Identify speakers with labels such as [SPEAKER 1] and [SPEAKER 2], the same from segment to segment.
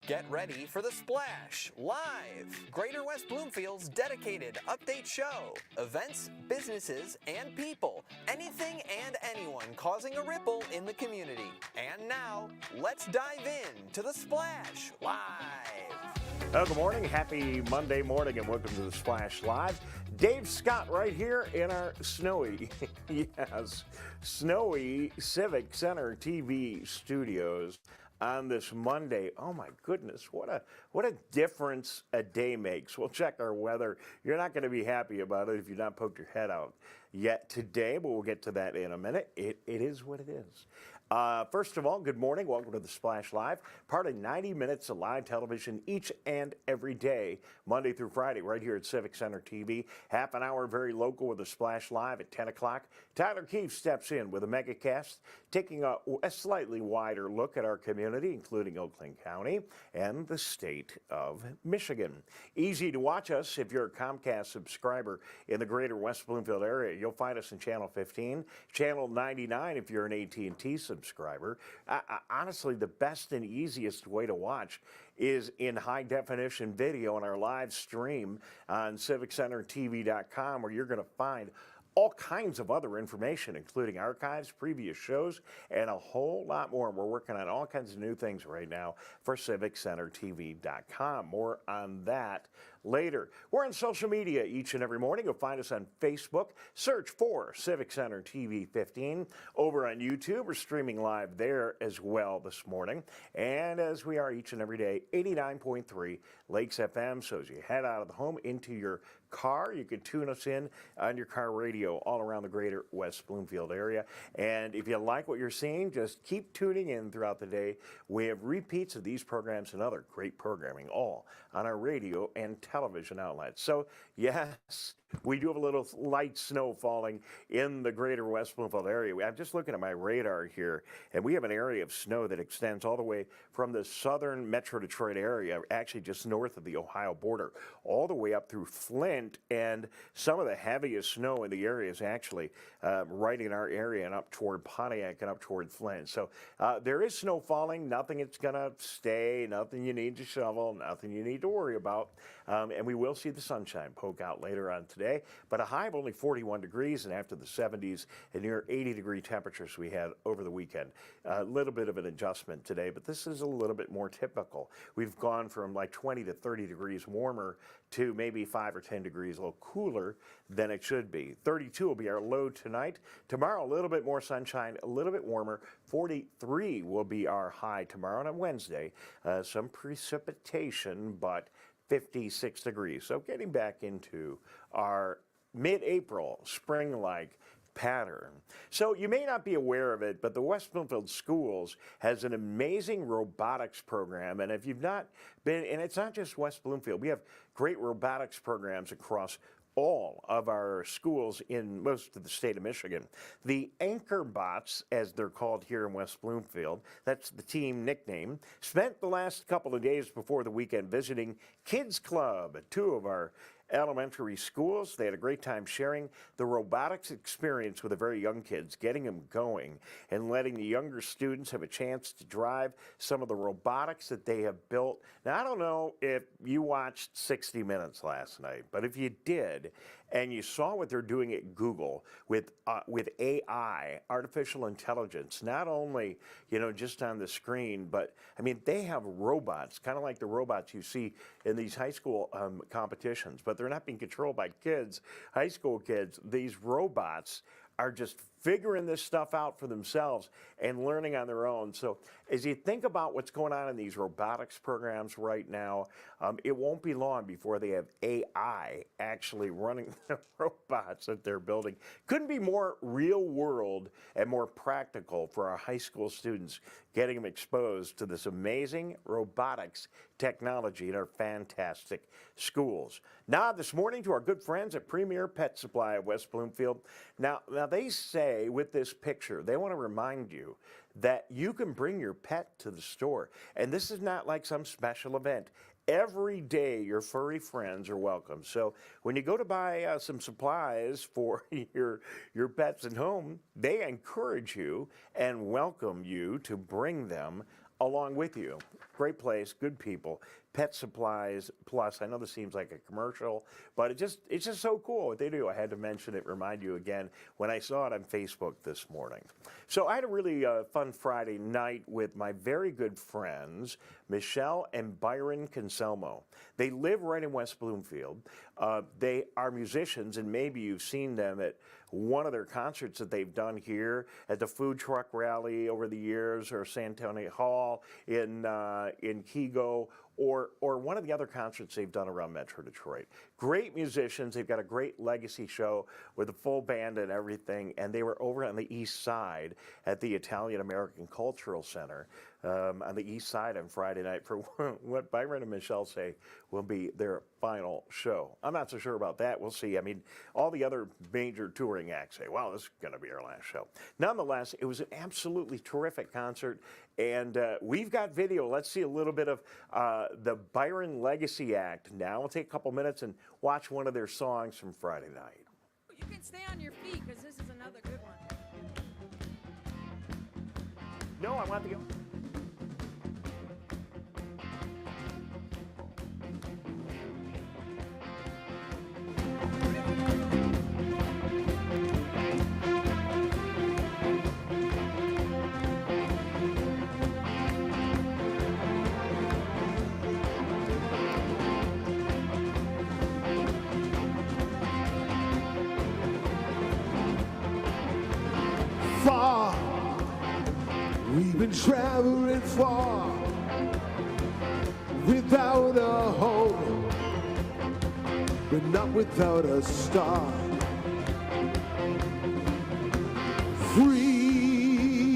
[SPEAKER 1] Get ready for The Splash Live, Greater West Bloomfield's dedicated update show. Events, businesses, and people. Anything and anyone causing a ripple in the community. And now, let's dive in to The Splash Live.
[SPEAKER 2] Oh, good morning. Happy Monday morning and welcome to The Splash Live. Dave Scott right here in our snowy, snowy Civic Center TV studios on this Monday. Oh my goodness, what a difference a day makes. We'll check our weather. You're not going to be happy about it if you've not poked your head out yet today, but we'll get to that in a minute. It is what it is. First of all, good morning. Welcome to The Splash Live. Part of 90 minutes of live television each and every day, Monday through Friday, right here at Civic Center TV. Half an hour very local with The Splash Live at 10 o'clock. Tyler Keefe steps in with a megacast, taking a slightly wider look at our community, including Oakland County and the state of Michigan. Easy to watch us if you're a Comcast subscriber in the Greater West Bloomfield area. You'll find us in Channel 15, Channel 99 if you're an AT&T subscriber. Honestly, the best and easiest way to watch is in high definition video on our live stream on civiccentertv.com, where you're going to find all kinds of other information, including archives, previous shows, and a whole lot more. We're working on all kinds of new things right now for civiccentertv.com. More on that later. We're on social media each and every morning. You'll find us on Facebook. Search for Civic Center TV 15. Over on YouTube, we're streaming live there as well this morning. And as we are each and every day, 89.3 Lakes FM. So as you head out of the home into your car, you can tune us in on your car radio all around the Greater West Bloomfield area. And if you like what you're seeing, just keep tuning in throughout the day. We have repeats of these programs and other great programming all on our radio and television outlets. So yes, we do have a little light snow falling in the Greater West Bloomfield area. I'm just looking at my radar here, and we have an area of snow that extends all the way from the southern Metro Detroit area, actually just north of the Ohio border, all the way up through Flint, and some of the heaviest snow in the area is actually right in our area and up toward Pontiac and up toward Flint. So there is snow falling, nothing it's going to stay, nothing you need to shovel, nothing you need to worry about, and we will see the sunshine poke out later on today, but a high of only 41 degrees and after the 70s and near 80-degree temperatures we had over the weekend. A little bit of an adjustment today, but this is a little bit more typical. We've gone from like 20 to 30 degrees warmer to maybe 5 or 10 degrees a little cooler than it should be. 32 will be our low tonight. Tomorrow, a little bit more sunshine, a little bit warmer. 43 will be our high tomorrow, and on Wednesday, some precipitation, but 56 degrees. So getting back into our mid-April spring-like pattern. So you may not be aware of it, but the West Bloomfield Schools has an amazing robotics program. And if you've not been, and it's not just West Bloomfield, we have great robotics programs across all of our schools in most of the state of Michigan. The Anchor Bots, as they're called here in West Bloomfield, that's the team nickname, spent the last couple of days before the weekend visiting Kids Club at two of our elementary schools. They had a great time sharing the robotics experience with the very young kids, getting them going and letting the younger students have a chance to drive some of the robotics that they have built. Now, I don't know if you watched 60 Minutes last night, but if you did, and you saw what they're doing at Google with AI, artificial intelligence, not only, just on the screen, but, I mean, they have robots, kind of like the robots you see in these high school competitions, but they're not being controlled by kids, high school kids. These robots are just figuring this stuff out for themselves and learning on their own. So as you think about what's going on in these robotics programs right now, it won't be long before they have AI actually running the robots that they're building. Couldn't be more real world and more practical for our high school students, getting them exposed to this amazing robotics technology in our fantastic schools. Now, this morning to our good friends at Premier Pet Supply of West Bloomfield. Now they say with this picture, they want to remind you that you can bring your pet to the store. And this is not like some special event. Every day your furry friends are welcome. So when you go to buy some supplies for your pets at home, they encourage you and welcome you to bring them along with you. Great place, good people, Pet Supplies Plus. I know this seems like a commercial, but it's just so cool what they do. I had to mention it, remind you again when I saw it on Facebook this morning. So I had a really fun Friday night with my very good friends, Michelle and Byron Conselmo. They live right in West Bloomfield. They are musicians, and maybe you've seen them at one of their concerts that they've done here at the food truck rally over the years, or Santoni Hall in Kego, or one of the other concerts they've done around Metro Detroit. Great musicians. They've got a great legacy show with a full band and everything, and they were over on the east side at the Italian American Cultural Center on the east side on Friday night for what Byron and Michelle say will be their final show. I'm not so sure about that. We'll see. I mean, all the other major touring acts say, well, this is going to be our last show. Nonetheless, it was an absolutely terrific concert, and we've got video. Let's see a little bit of the Byron Legacy Act now. We'll take a couple minutes and watch one of their songs from Friday night.
[SPEAKER 3] You can stay on your feet because this is another good one.
[SPEAKER 2] No, I want to go.
[SPEAKER 4] Far, we've been traveling far without a home, but not without a star. Free,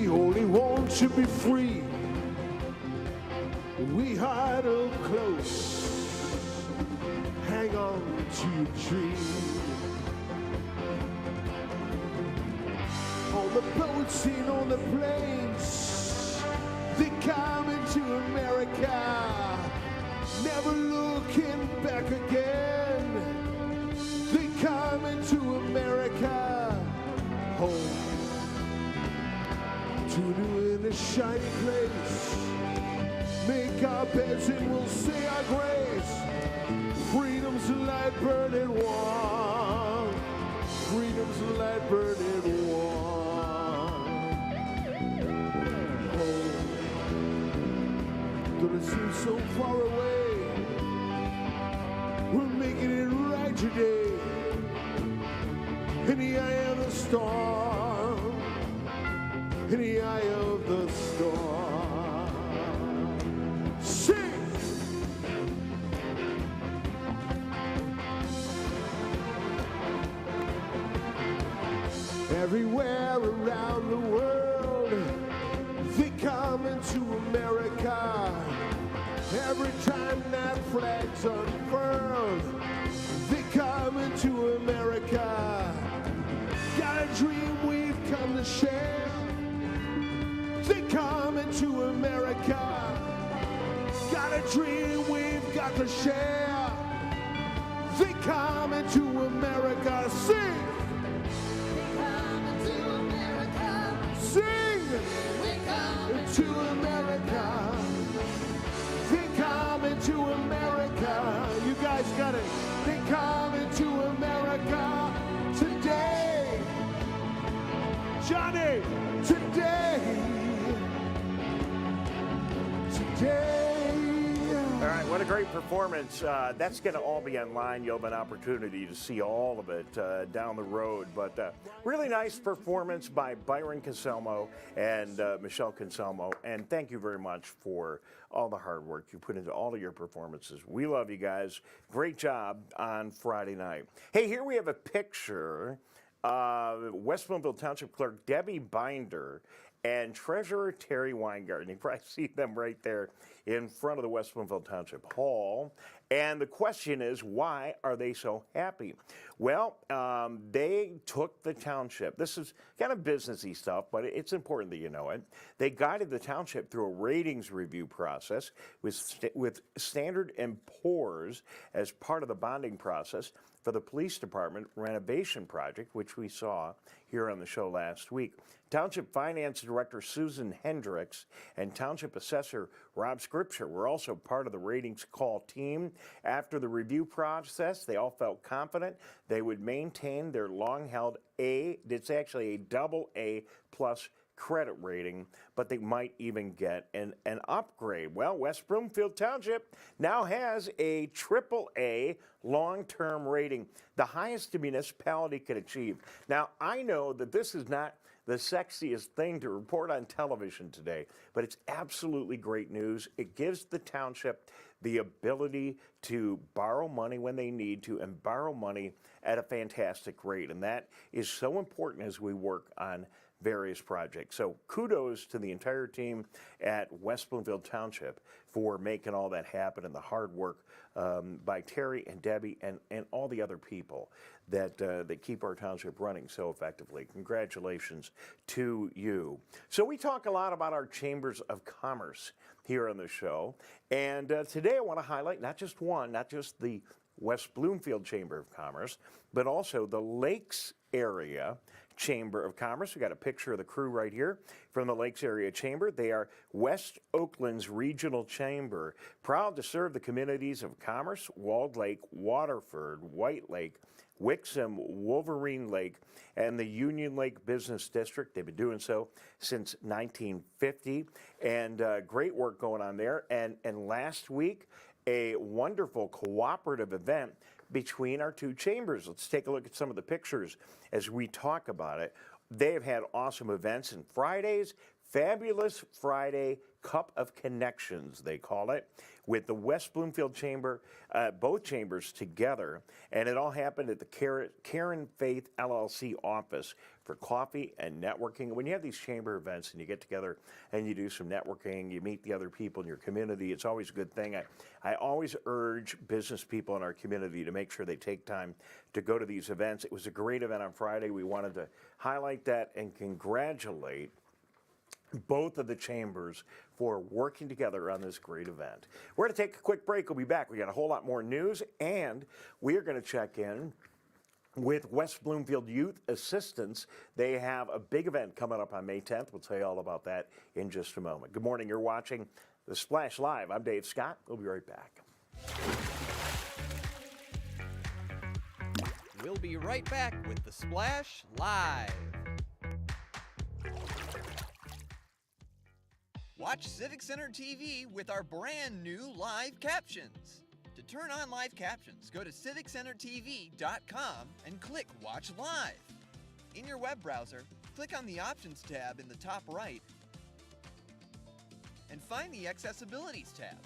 [SPEAKER 4] only want you be free. We huddle close, hang on to your dream. On the boats and on the planes, they come into America, never looking back again. They come into America, home to new in a shiny place. Make our beds and we'll say our grace. Freedom's light burning warm. Freedom's light burning warm. Though it seems so far away, we're making it right today. In the eye of the storm, in the eye of the storm. Sing! Everywhere around the world, they come into America. Every time that flag's unfurled, they come into America. Got a dream we've come to share. They come into America. Got a dream we've got to share. They come into America. Sing! Sing! Into America. They come into America. You guys got it. They come into America today. Johnny, today. Today.
[SPEAKER 2] All right, what a great performance. That's going to all be online. You'll have an opportunity to see all of it down the road. But really nice performance by Byron Conselmo and Michelle Conselmo. And thank you very much for all the hard work you put into all of your performances. We love you guys. Great job on Friday night. Hey, here we have a picture of West Bloomfield Township Clerk Debbie Binder and Treasurer Terry Weingarten. You probably see them right there in front of the West Bloomfield Township Hall. And the question is, why are they so happy? Well, they took the township. This is kind of businessy stuff, but it's important that you know it. They guided the township through a ratings review process with Standard & Poor's as part of the bonding process for the police department renovation project, which we saw here on the show last week. Township Finance Director Susan Hendricks and Township Assessor Rob Scripture were also part of the ratings call team. After the review process, they all felt confident they would maintain their long-held it's actually a double A plus credit rating, but they might even get an upgrade. Well, West Bloomfield Township now has a triple A long-term rating, the highest a municipality could achieve. Now, I know that this is not the sexiest thing to report on television today, but it's absolutely great news. It gives the township the ability to borrow money when they need to and borrow money at a fantastic rate, and that is so important as we work on various projects. So kudos to the entire team at West Bloomfield Township for making all that happen, and the hard work by Terry and Debbie and all the other people that keep our township running so effectively. Congratulations to you. So we talk a lot about our chambers of commerce here on the show, and today I want to highlight not just the West Bloomfield Chamber of Commerce, but also the Lakes Area Chamber of Commerce. We got a picture of the crew right here from the Lakes Area Chamber. They are West Oakland's regional chamber, proud to serve the communities of Commerce, Walled Lake, Waterford, White Lake, Wixom, Wolverine Lake, and the Union Lake Business District. They've been doing so since 1950, and great work going on there. And last week, a wonderful cooperative event between our two chambers. Let's take a look at some of the pictures as we talk about it. They've had awesome events, and Fridays, Fabulous Friday Cup of Connections, they call it, with the West Bloomfield Chamber, both chambers together, and it all happened at the Karen Faith LLC office for coffee and networking. When you have these chamber events and you get together and you do some networking, you meet the other people in your community, it's always a good thing. I always urge business people in our community to make sure they take time to go to these events. It was a great event on Friday. We wanted to highlight that and congratulate both of the chambers for working together on this great event. We're going to take a quick break. We'll be back. We got a whole lot more news, and we are going to check in with West Bloomfield Youth Assistance. They have a big event coming up on May 10th. We'll tell you all about that in just a moment. Good morning. You're watching The Splash Live. I'm Dave Scott. We'll be right back.
[SPEAKER 1] We'll be right back with The Splash Live. Watch Civic Center TV with our brand new live captions. To turn on live captions, go to civiccentertv.com and click Watch Live. In your web browser, click on the Options tab in the top right and find the Accessibilities tab.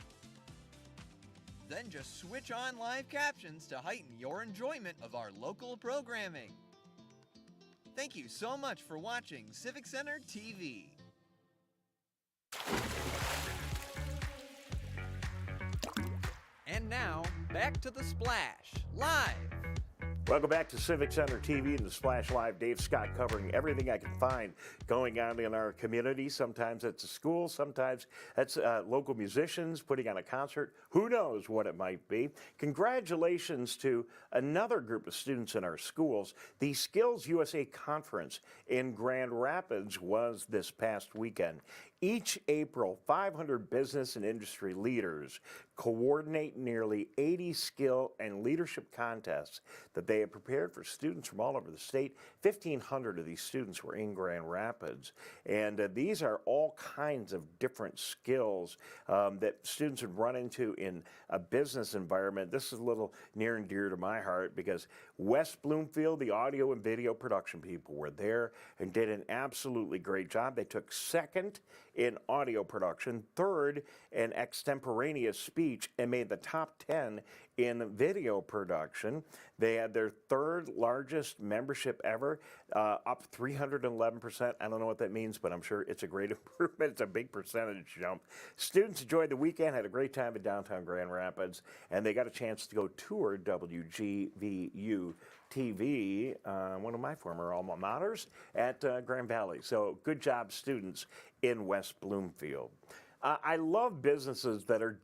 [SPEAKER 1] Then just switch on live captions to heighten your enjoyment of our local programming. Thank you so much for watching Civic Center TV. And now, back to The Splash, live.
[SPEAKER 2] Welcome back to Civic Center TV and The Splash Live. Dave Scott covering everything I can find going on in our community. Sometimes it's a school, sometimes it's local musicians putting on a concert. Who knows what it might be? Congratulations to another group of students in our schools. The Skills USA Conference in Grand Rapids was this past weekend. Each April, 500 business and industry leaders coordinate nearly 80 skill and leadership contests that they have prepared for students from all over the state. 1,500 of these students were in Grand Rapids, and these are all kinds of different skills that students would run into in a business environment. This is a little near and dear to my heart because West Bloomfield, the audio and video production people, were there and did an absolutely great job. They took second in audio production, third in extemporaneous speech, and made the top 10 in video production. They had their third largest membership ever, up 311%. I don't know what that means, but I'm sure it's a great improvement. It's a big percentage jump. Students enjoyed the weekend, had a great time in downtown Grand Rapids, and they got a chance to go tour WGVU TV, one of my former alma maters, at Grand Valley. So good job, students in West Bloomfield. I love businesses that are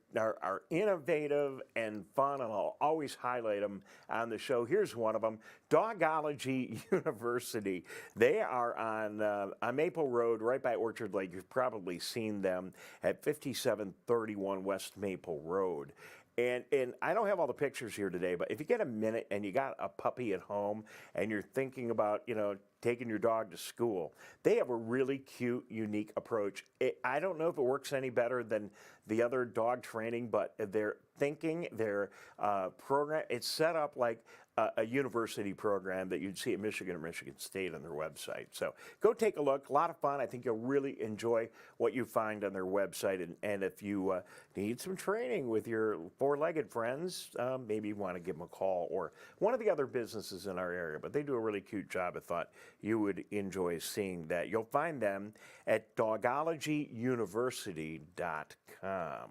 [SPEAKER 2] innovative and fun, and I'll always highlight them on the show. Here's one of them, Dogology University. They are on Maple Road, right by Orchard Lake. You've probably seen them at 5731 West Maple Road. And I don't have all the pictures here today, but if you get a minute and you got a puppy at home and you're thinking about, taking your dog to school, they have a really cute, unique approach. I don't know if it works any better than the other dog training, but their thinking, their program, it's set up like a university program that you'd see at Michigan or Michigan State on their website. So go take a look. A lot of fun. I think you'll really enjoy what you find on their website. And if you need some training with your four-legged friends, maybe you want to give them a call, or one of the other businesses in our area. But they do a really cute job. I thought you would enjoy seeing that. You'll find them at dogologyuniversity.com.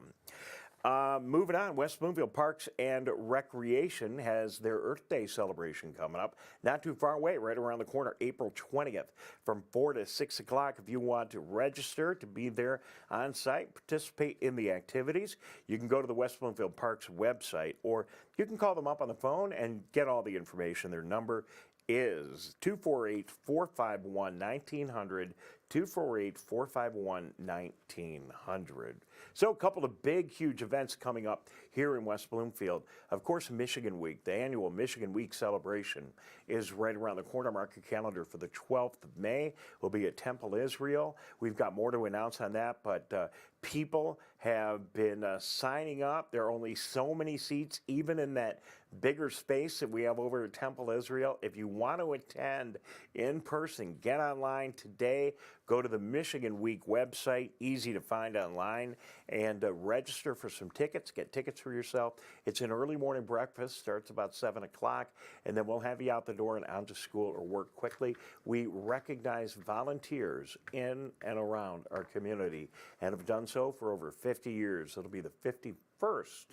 [SPEAKER 2] Moving on, West Bloomfield Parks and Recreation has their Earth Day celebration coming up. Not too far away, right around the corner, April 20th from 4 to 6 o'clock. If you want to register to be there on site, participate in the activities, you can go to the West Bloomfield Parks website, or you can call them up on the phone and get all the information. Their number is 248-451-1900, 248-451-1900. So a couple of big, huge events coming up here in West Bloomfield. Of course, Michigan Week, the annual Michigan Week celebration is right around the corner. Mark your calendar for the 12th of May. We'll be at Temple Israel. We've got more to announce on that, but people have been signing up. There are only so many seats, even in that bigger space that we have over at Temple Israel. If you want to attend in person, get online today. Go to the Michigan Week website, easy to find online, and register for some tickets. Get tickets for yourself. It's an early morning breakfast, starts about 7 o'clock, and then we'll have you out the door and on to school or work quickly. We recognize volunteers in and around our community and have done so for over 50 years. It'll be the 51st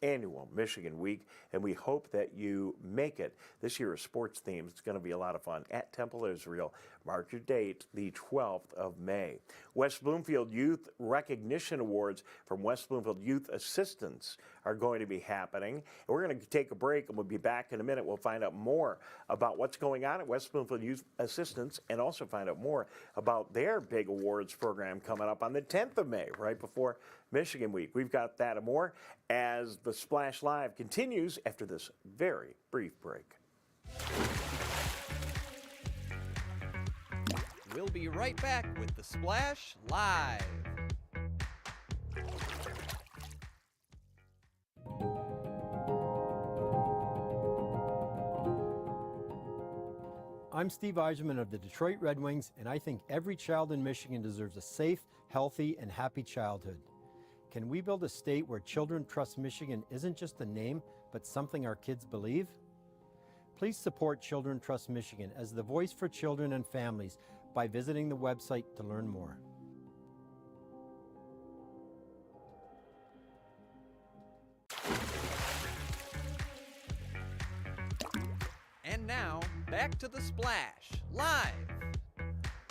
[SPEAKER 2] annual Michigan Week, and we hope that you make it. This year is sports themed. It's going to be a lot of fun at Temple Israel. Mark your date, the 12th of May. West Bloomfield Youth Recognition Awards from West Bloomfield Youth Assistance are going to be happening. And we're going to take a break, and we'll be back in a minute. We'll find out more about what's going on at West Bloomfield Youth Assistance, and also find out more about their big awards program coming up on the 10th of May, right before Michigan Week. We've got that and more as the Splash Live continues after this very brief break.
[SPEAKER 1] We'll be right back with the Splash Live.
[SPEAKER 5] I'm Steve Eiserman of the Detroit Red Wings, and I think every child in Michigan deserves a safe, healthy, and happy childhood. Can we build a state where Children Trust Michigan isn't just a name, but something our kids believe? Please support Children Trust Michigan as the voice for children and families by visiting the website to learn more.
[SPEAKER 1] And now, back to the Splash Live.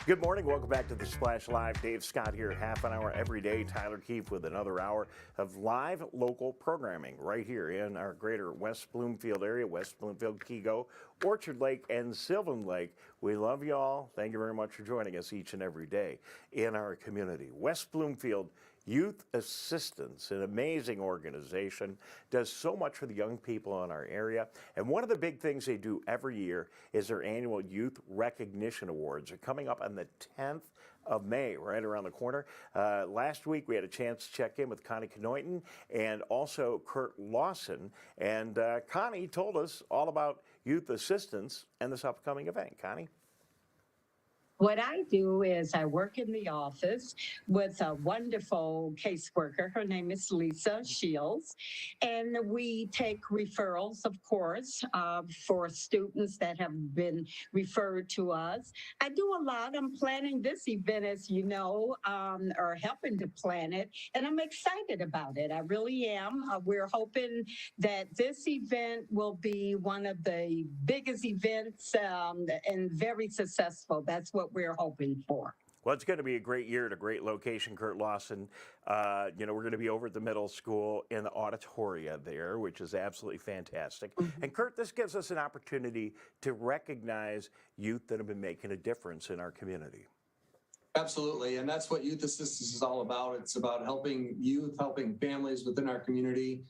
[SPEAKER 2] Good morning. Welcome back to the Splash Live. Dave Scott here, half an hour every day. Tyler Keefe with another hour of live local programming right here in our greater West Bloomfield area, West Bloomfield, Kego, Orchard Lake, and Sylvan Lake. We love you all. Thank you very much for joining us each and every day in our community. West Bloomfield Youth Assistance, an amazing organization, does so much for the young people in our area. And one of the big things they do every year is their annual Youth Recognition Awards. They're coming up on the 10th of May, right around the corner. Last week we had a chance to check in with Connie Kanoyton and also Curt Lawson. And Connie told us all about youth assistance and this upcoming event. Connie?
[SPEAKER 6] What I do is I work in the office with a wonderful caseworker. Her name is Lisa Shields. And we take referrals, of course, for students that have been referred to us. I do a lot. I'm planning this event, as you know, or helping to plan it. And I'm excited about it. I really am. We're hoping that this event will be one of the biggest events and very successful. That's what we're hoping for.
[SPEAKER 2] Well, it's going to be a great year at a great location, Curt Lawson. We're going to be over at the middle school in the auditoria there, which is absolutely fantastic.
[SPEAKER 6] Mm-hmm.
[SPEAKER 2] And Curt, this gives us an opportunity to recognize youth that have been making a difference in our community.
[SPEAKER 7] Absolutely, and that's what Youth Assistance is all about. It's about helping youth, helping families within our community.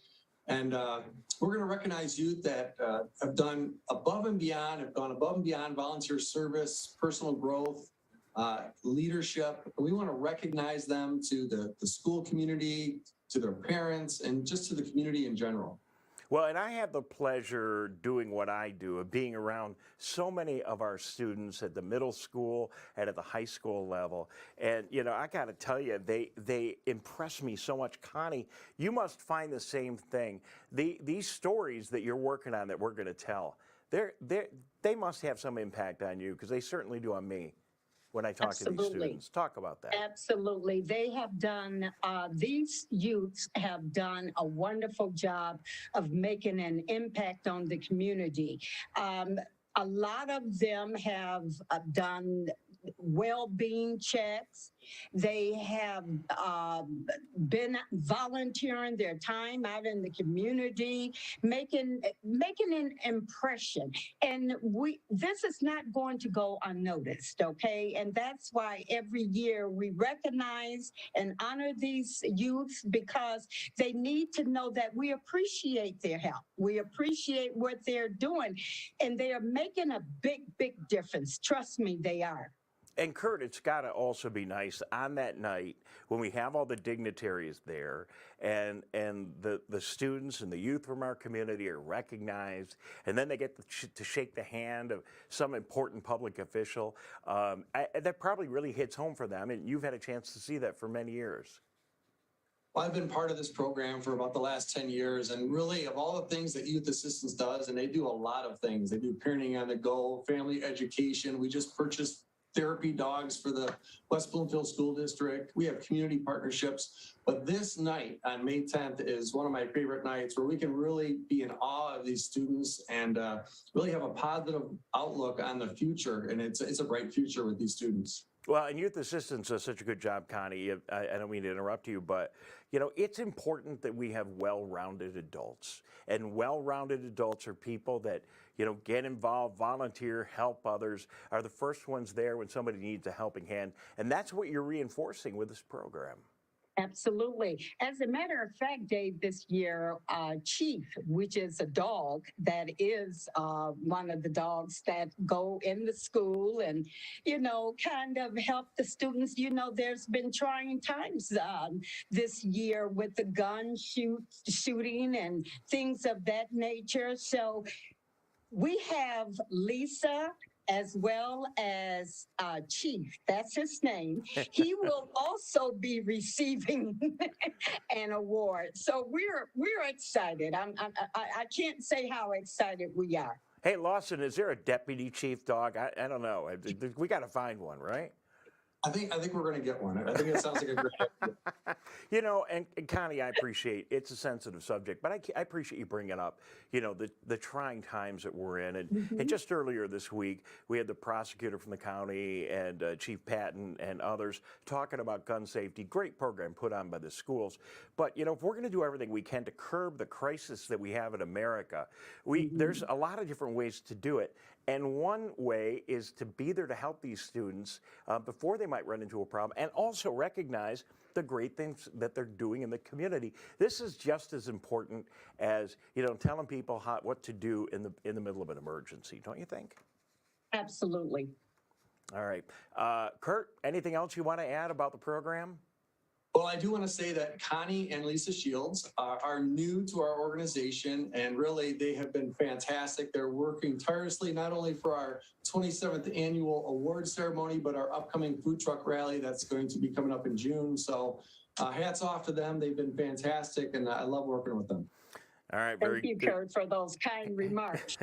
[SPEAKER 7] And we're going to recognize youth that have done above and beyond, have gone above and beyond volunteer service, personal growth, leadership. We want to recognize them to the school community, to their parents, and just to the community in general.
[SPEAKER 2] Well, and I have the pleasure doing what I do, of being around so many of our students at the middle school and at the high school level. And, I got to tell you, they impress me so much. Connie, you must find the same thing. These stories that you're working on that we're going to tell, they must have some impact on you, because they certainly do on me when I talk to these students. Talk about that.
[SPEAKER 6] Absolutely. They have done, these youths have done a wonderful job of making an impact on the community. A lot of them have done well-being checks. They have been volunteering their time out in the community, making an impression. And this is not going to go unnoticed, okay? And that's why every year we recognize and honor these youths, because they need to know that we appreciate their help. We appreciate what they're doing, and they are making a big, big difference. Trust me, they are.
[SPEAKER 2] And Curt, it's got to also be nice on that night when we have all the dignitaries there, and the students and the youth from our community are recognized, and then they get to shake the hand of some important public official. That probably really hits home for them, and you've had a chance to see that for many years.
[SPEAKER 7] Well, I've been part of this program for about the last 10 years, and really, of all the things that Youth Assistance does, and they do a lot of things. They do parenting on the go, family education. We just purchased therapy dogs for the West Bloomfield School District. We have community partnerships. But this night on May 10th is one of my favorite nights, where we can really be in awe of these students and really have a positive outlook on the future. And it's a bright future with these students.
[SPEAKER 2] Well, and Youth Assistance does such a good job, Connie. I don't mean to interrupt you, but it's important that we have well-rounded adults. And well-rounded adults are people that get involved, volunteer, help others, are the first ones there when somebody needs a helping hand. And that's what you're reinforcing with this program.
[SPEAKER 6] Absolutely. As a matter of fact, Dave, this year, Chief, which is a dog that is one of the dogs that go in the school and, kind of help the students. There's been trying times this year with the gun shooting and things of that nature. So we have Lisa as well as Chief. That's his name. He will also be receiving an award. So we're excited. I can't say how excited we are.
[SPEAKER 2] Hey, Lawson, is there a deputy chief dog? I don't know. We got to find one, right?
[SPEAKER 7] I think we're going to get one. I think it sounds like a great idea.
[SPEAKER 2] And Connie, I appreciate it's a sensitive subject, but I appreciate you bringing up, the trying times that we're in. And just earlier this week, we had the prosecutor from the county and Chief Patton and others talking about gun safety. Great program put on by the schools. But, if we're going to do everything we can to curb the crisis that we have in America, there's a lot of different ways to do it. And one way is to be there to help these students before they might run into a problem, and also recognize the great things that they're doing in the community. This is just as important as telling people what to do in the middle of an emergency, don't you think?
[SPEAKER 6] Absolutely.
[SPEAKER 2] All right, Curt, anything else you want to add about the program?
[SPEAKER 7] Well, I do want to say that Connie and Lisa Shields are new to our organization, and really they have been fantastic. They're working tirelessly not only for our 27th annual award ceremony, but our upcoming food truck rally that's going to be coming up in June. So hats off to them. They've been fantastic, and I love working with them.
[SPEAKER 2] All right,
[SPEAKER 6] Thank you, Curt, for those kind remarks.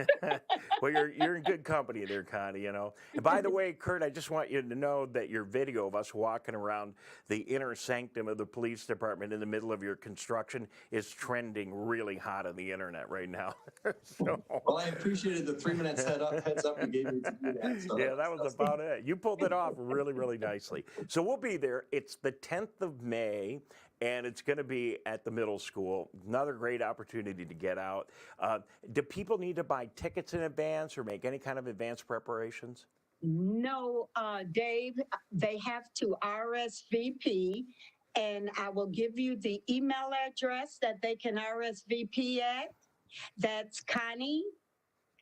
[SPEAKER 2] Well, you're in good company there, Connie, you know. And by the way, Curt, I just want you to know that your video of us walking around the inner sanctum of the police department in the middle of your construction is trending really hot on the internet right now. So,
[SPEAKER 7] Well, I appreciated the 3 minutes heads up you gave me to do that. So
[SPEAKER 2] yeah, that was about it. You pulled it off really, really nicely. So we'll be there. It's the 10th of May. And it's going to be at the middle school. Another great opportunity to get out. Do people need to buy tickets in advance or make any kind of advance preparations?
[SPEAKER 6] No, Dave, they have to RSVP, and I will give you the email address that they can RSVP at. That's Connie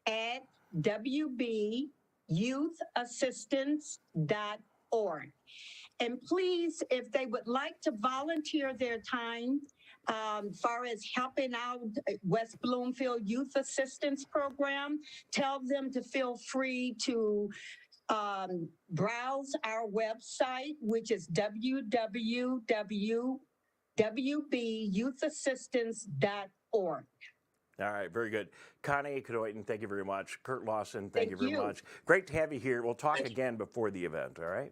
[SPEAKER 6] at wbyyouthassistance.org. And please, if they would like to volunteer their time, far as helping out West Bloomfield Youth Assistance Program, tell them to feel free to browse our website, which is www.wbyyouthassistance.org.
[SPEAKER 2] All right, very good. Connie, Kanoyton, thank you very much. Curt, Lawson, thank you very much. Great to have you here. We'll talk again before the event, all right?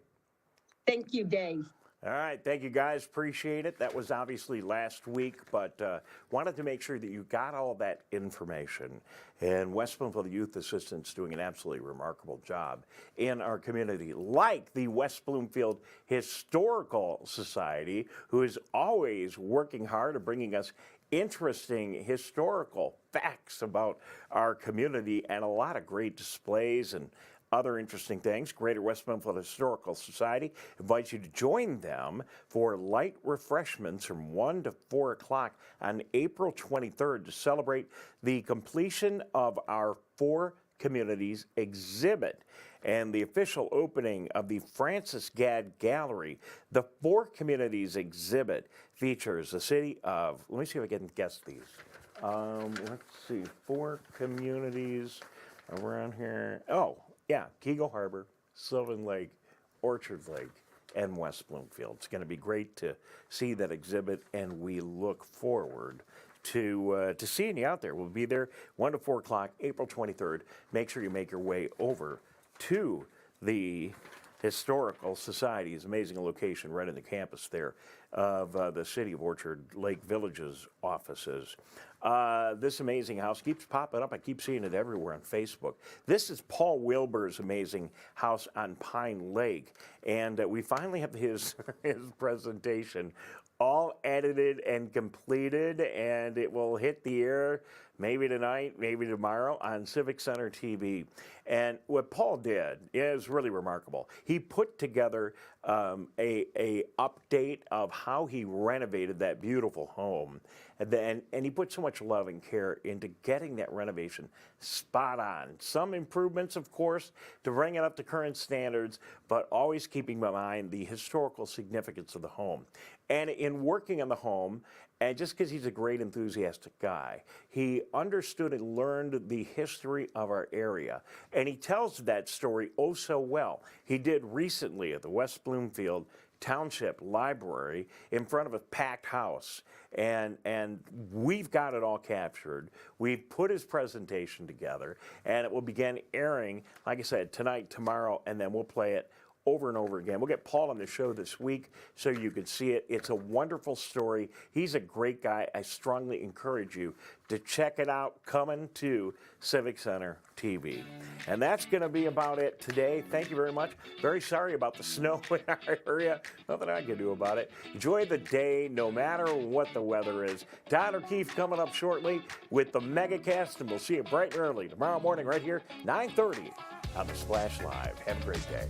[SPEAKER 6] Thank you, Dave.
[SPEAKER 2] All right, thank you guys, appreciate it. That was obviously last week, but wanted to make sure that you got all that information. And West Bloomfield Youth Assistance doing an absolutely remarkable job in our community, like the West Bloomfield Historical Society, who is always working hard at bringing us interesting historical facts about our community and a lot of great displays and other interesting things. Greater West Bloomfield Historical Society invites you to join them for light refreshments from 1 to 4 o'clock on April 23rd to celebrate the completion of our 4 Communities exhibit and the official opening of the Francis Gadd Gallery. The 4 Communities exhibit features the city of, let me see if I can guess these. Let's see, 4 communities around here. Oh, yeah, Keagle Harbor, Sylvan Lake, Orchard Lake, and West Bloomfield. It's going to be great to see that exhibit, and we look forward to seeing you out there. We'll be there 1 to 4 o'clock, April 23rd. Make sure you make your way over to the Historical Society's amazing location right in the campus there of the City of Orchard Lake Village's offices. This amazing house keeps popping up. I keep seeing it everywhere on Facebook. This is Paul Wilbur's amazing house on Pine Lake, and we finally have his presentation all edited and completed, and it will hit the air maybe tonight, maybe tomorrow on Civic Center TV. And what Paul did is really remarkable. He put together a update of how he renovated that beautiful home. And he put so much love and care into getting that renovation spot on. Some improvements, of course, to bring it up to current standards, but always keeping in mind the historical significance of the home. And in working on the home, and just because he's a great enthusiastic guy, he understood and learned the history of our area. And he tells that story oh so well. He did recently at the West Bloomfield Township Library in front of a packed house. And we've got it all captured. We've put his presentation together, and it will begin airing, like I said, tonight, tomorrow, and then we'll play it over and over again. We'll get Paul on the show this week so you can see it. It's a wonderful story. He's a great guy. I strongly encourage you to check it out, coming to Civic Center TV. And that's going to be about it today. Thank you very much. Very sorry about the snow in our area. Nothing I can do about it. Enjoy the day no matter what the weather is. Todd O'Keefe coming up shortly with the MegaCast, and we'll see you bright and early tomorrow morning right here, 9:30 on the Splash Live. Have a great day.